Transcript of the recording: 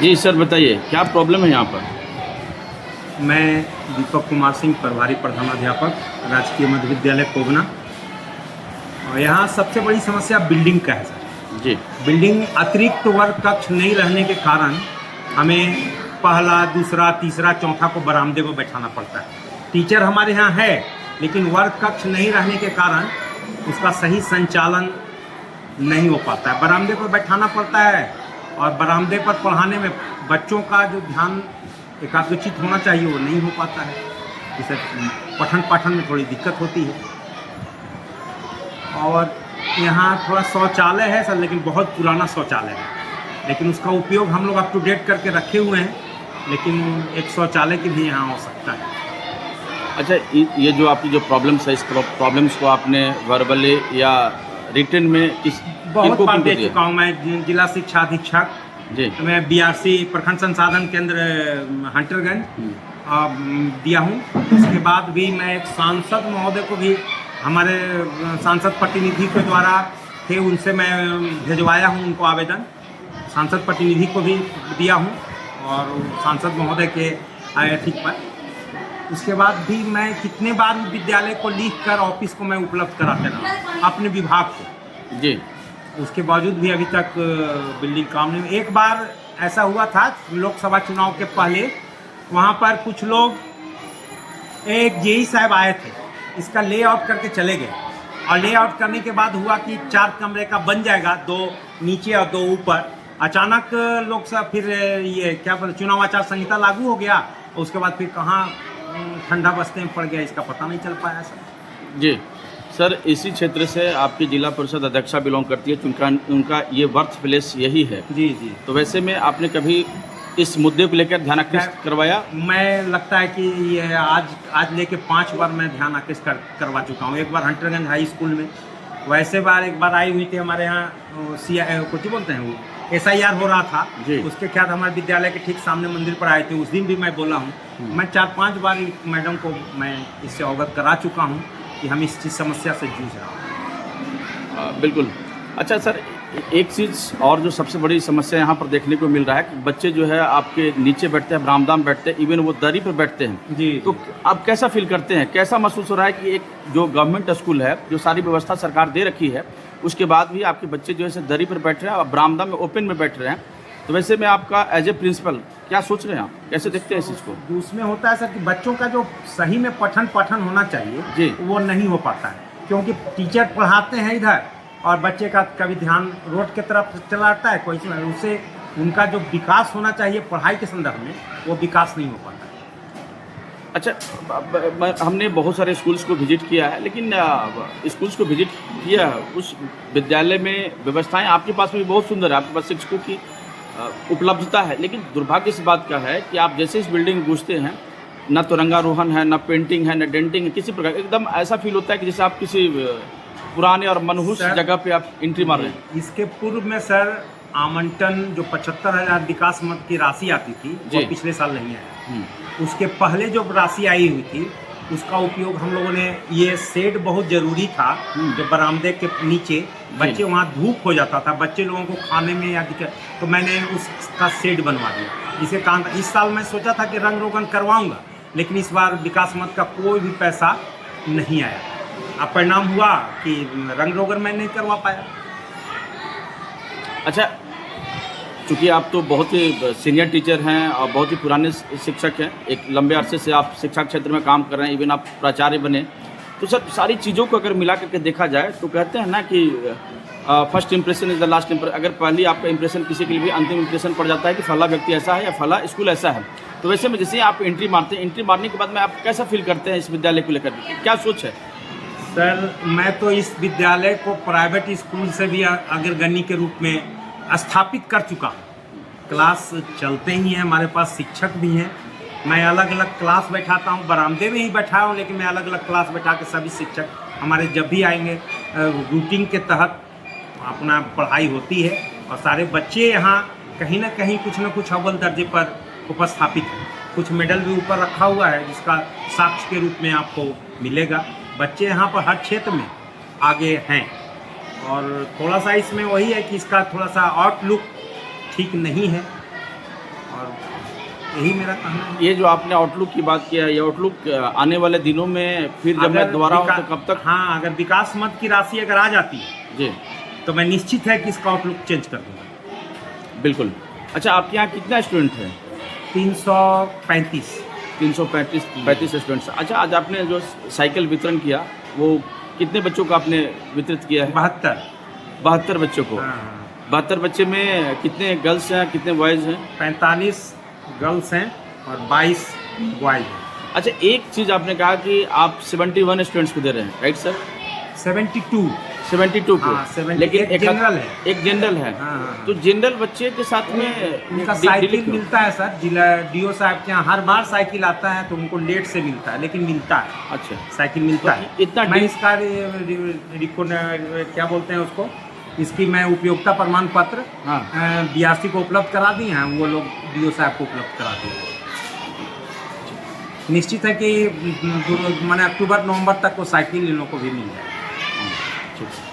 जी sir, बताइए क्या problem है यहाँ पर? मैं दीपक कुमार सिंह, प्रभारी प्रधानाध्यापक, राजकीय मध्य विद्यालय कोगना। और यहाँ सबसे बड़ी समस्या बिल्डिंग का है सर। जी। बिल्डिंग अतिरिक्त वर्ग कक्ष नहीं रहने के कारण हमें पहला, दूसरा, तीसरा, चौथा को बरामदे में बैठाना पड़ता है। टीचर हमारे यहाँ है, लेकिन वर्ग कक्ष नहीं रहने के कारण उसका सही संचालन नहीं हो पाता है। बरामदे पर बैठाना पड़ता है और बरामदे पर पढ़ाने में बच्चों का जो ध्यान एकाग्रचित होना चाहिए वो नहीं हो पाता है। जिससे पठन पाठन में थोड़ी दिक्कत होती है। और यहाँ थोड़ा शौचालय है सर, लेकिन बहुत पुराना शौचालय है, लेकिन उसका उपयोग हम लोग अप टू डेट करके रखे हुए हैं, लेकिन एक शौचालय की भी यहाँ आवश्यकता है। अच्छा, ये जो आपकी जो प्रॉब्लम्स है, इस प्रॉब्लम्स को आपने वर्बली या रिटन में बहुत बार दे चुका हूँ मैं। जिला शिक्षा अधीक्षक जी, मैं बीआरसी प्रखंड संसाधन केंद्र हंटरगंज दिया हूँ। उसके बाद भी मैं एक सांसद महोदय को भी, हमारे सांसद प्रतिनिधि के द्वारा थे, उनसे मैं भिजवाया हूँ उनको आवेदन। सांसद प्रतिनिधि को भी दिया हूँ और सांसद महोदय के आए ठीक पर। उसके बाद भी मैं कितने बार विद्यालय को लिख कर ऑफिस को मैं उपलब्ध कराते रहा अपने विभाग को जी। उसके बावजूद भी अभी तक बिल्डिंग काम नहीं। एक बार ऐसा हुआ था लोकसभा चुनाव के पहले, वहाँ पर कुछ लोग, एक जेई साहब आए थे, इसका लेआउट करके चले गए। और लेआउट करने के बाद हुआ कि 4 कमरे का बन जाएगा, 2 नीचे और 2 ऊपर। अचानक लोकसभा फिर ये क्या बोलते, चुनाव आचार संहिता लागू हो गया और उसके बाद फिर कहाँ ठंडा बस्ते में पड़ गया, इसका पता नहीं चल पाया सर। जी सर, इसी क्षेत्र से आपकी जिला परिषद अध्यक्षा बिलोंग करती है, उनका ये बर्थ प्लेस यही है। जी जी। तो वैसे में आपने कभी इस मुद्दे को लेकर ध्यान आकृष्ट करवाया? मैं लगता है कि ये आज लेके 5 बार मैं ध्यान आकृष्ट करवा चुका हूँ। एक बार हंटरगंज हाई स्कूल में, वैसे बार एक बार आई हुई थी हमारे यहाँ कुछ बोलते हैं वो SIR हो रहा था, उसके ख्याल हमारे विद्यालय के ठीक सामने मंदिर पर आए थे। उस दिन भी मैं बोला हूँ। मैं 4-5 बार मैडम को मैं इससे अवगत करा चुका हूँ कि हम इस चीज़ समस्या से जूझ रहे हैं। बिल्कुल। अच्छा सर, एक चीज़ और जो सबसे बड़ी समस्या यहाँ पर देखने को मिल रहा है कि बच्चे जो है आपके नीचे बैठते हैं, बरामदा में बैठते हैं, इवन वो दरी पर बैठते हैं जी। तो आप कैसा फील करते हैं, कैसा महसूस हो रहा है कि एक जो गवर्नमेंट स्कूल है, जो सारी व्यवस्था सरकार दे रखी है, उसके बाद भी आपके बच्चे जो है दरी पर बैठ रहे हैं और बरामदा में ओपन में बैठ रहे हैं? तो वैसे में आपका एज ए प्रिंसिपल क्या सोच रहे हैं, आप कैसे देखते हैं इस चीज़ को? उसमें होता है सर कि बच्चों का जो सही में पठन पाठन होना चाहिए जी, वो नहीं हो पाता है, क्योंकि टीचर पढ़ाते हैं इधर और बच्चे का कभी ध्यान रोड की तरफ चला जाता है, कोई उससे उनका जो विकास होना चाहिए पढ़ाई के संदर्भ में, वो विकास नहीं हो पाता है। अच्छा, हमने बहुत सारे स्कूल्स को विजिट किया है, लेकिन स्कूल्स को विजिट किया उस विद्यालय में व्यवस्थाएं आपके पास भी बहुत सुंदर है, आपके पास शिक्षकों की उपलब्धता है, लेकिन दुर्भाग्य इस बात का है कि आप जैसे इस बिल्डिंग में घुसते हैं, न तो रंगारोहण है, न पेंटिंग है, न डेंटिंग है, किसी प्रकार एकदम ऐसा फील होता है कि जैसे आप किसी पुराने और मनहूस जगह पे आप एंट्री मार रहे हैं। इसके पूर्व में सर आवंटन जो 75,000 विकास मद की राशि आती थी वो पिछले साल नहीं आया। उसके पहले जो राशि आई हुई थी उसका उपयोग हम लोगों ने, ये शेड बहुत ज़रूरी था जो बरामदे के नीचे बच्चे, वहाँ धूप हो जाता था, बच्चे लोगों को खाने में या दिक्कत, तो मैंने उसका शेड बनवा दिया। इसे काम इस साल मैं सोचा था कि रंग रोगन करवाऊँगा, लेकिन इस बार विकास मद का कोई भी पैसा नहीं आया। अब परिणाम हुआ कि रंग रोगन मैं नहीं करवा पाया। अच्छा, चूँकि आप तो बहुत ही सीनियर टीचर हैं और बहुत ही पुराने शिक्षक हैं, एक लंबे अरसे से आप शिक्षा क्षेत्र में काम कर रहे हैं, इवन आप प्राचार्य बने, तो सर सारी चीज़ों को अगर मिला करके देखा जाए तो कहते हैं ना कि first impression is the last impression. अगर पहले आपका इंप्रेशन किसी के लिए भी अंतिम इंप्रेशन पड़ जाता है कि फला व्यक्ति ऐसा है या फला स्कूल ऐसा है, तो वैसे में जैसे आप एंट्री मारते हैं, एंट्री मारने के बाद में आप कैसा फील करते हैं इस विद्यालय को लेकर, क्या सोच है? सर मैं तो इस विद्यालय को प्राइवेट स्कूल से भी अग्रगण्य के रूप में स्थापित कर चुका हूँ। क्लास चलते ही हैं, हमारे पास शिक्षक भी हैं, मैं अलग अलग क्लास बैठाता हूँ, बरामदे में ही बैठा हूँ, लेकिन मैं अलग अलग क्लास बैठा के सभी शिक्षक हमारे जब भी आएंगे रूटीन के तहत अपना पढ़ाई होती है और सारे बच्चे यहाँ कहीं ना कहीं कुछ न कुछ अव्वल दर्जे पर उपस्थापित हैं। कुछ मेडल भी ऊपर रखा हुआ है जिसका साक्ष्य के रूप में आपको मिलेगा। बच्चे यहाँ पर हर क्षेत्र में आगे हैं और थोड़ा सा इसमें वही है कि इसका थोड़ा सा आउटलुक ठीक नहीं है और यही मेरा कहना है। ये जो आपने आउटलुक की बात किया है, ये आउटलुक आने वाले दिनों में फिर जब मैं दोबारा हूँ तो कब तक? हाँ, अगर विकास मद की राशि अगर आ जाती है जी तो मैं निश्चित है कि इसका आउटलुक चेंज कर दूंगा। बिल्कुल। अच्छा, आपके यहाँ कितना स्टूडेंट है? 335। 335 स्टूडेंट्स। अच्छा, आज आपने जो साइकिल वितरण किया वो कितने बच्चों को आपने वितरित किया है? 72 बच्चों को। हाँ, 72 बच्चे में कितने गर्ल्स हैं, कितने बॉयज़ हैं? 45 गर्ल्स हैं और 22 बॉयज हैं। अच्छा, एक चीज़ आपने कहा कि आप 71 स्टूडेंट्स को दे रहे हैं, राइट सर? 72। 72 को। हाँ, 70 लेकिन एक जनरल है। एक जनरल है। हाँ, हाँ। तो जनरल बच्चे के साथ में उनका डिले साइकिल क्यों? मिलता है सर, जिला डीओ साहब के यहाँ हर बार साइकिल आता है तो उनको लेट से मिलता है, लेकिन मिलता है, अच्छा, साइकिल मिलता तो है। इतना मैं इसका क्या बोलते हैं उसको, इसकी मैं उपयोगिता प्रमाण पत्र हाँ। बीआरसी को उपलब्ध करा दिए हैं, वो लोग डीओ साहब को उपलब्ध करा दिए हैं। निश्चित है कि मैंने अक्टूबर नवंबर तक वो साइकिल इन लोगों को भी मिल जाएगी। ठीक।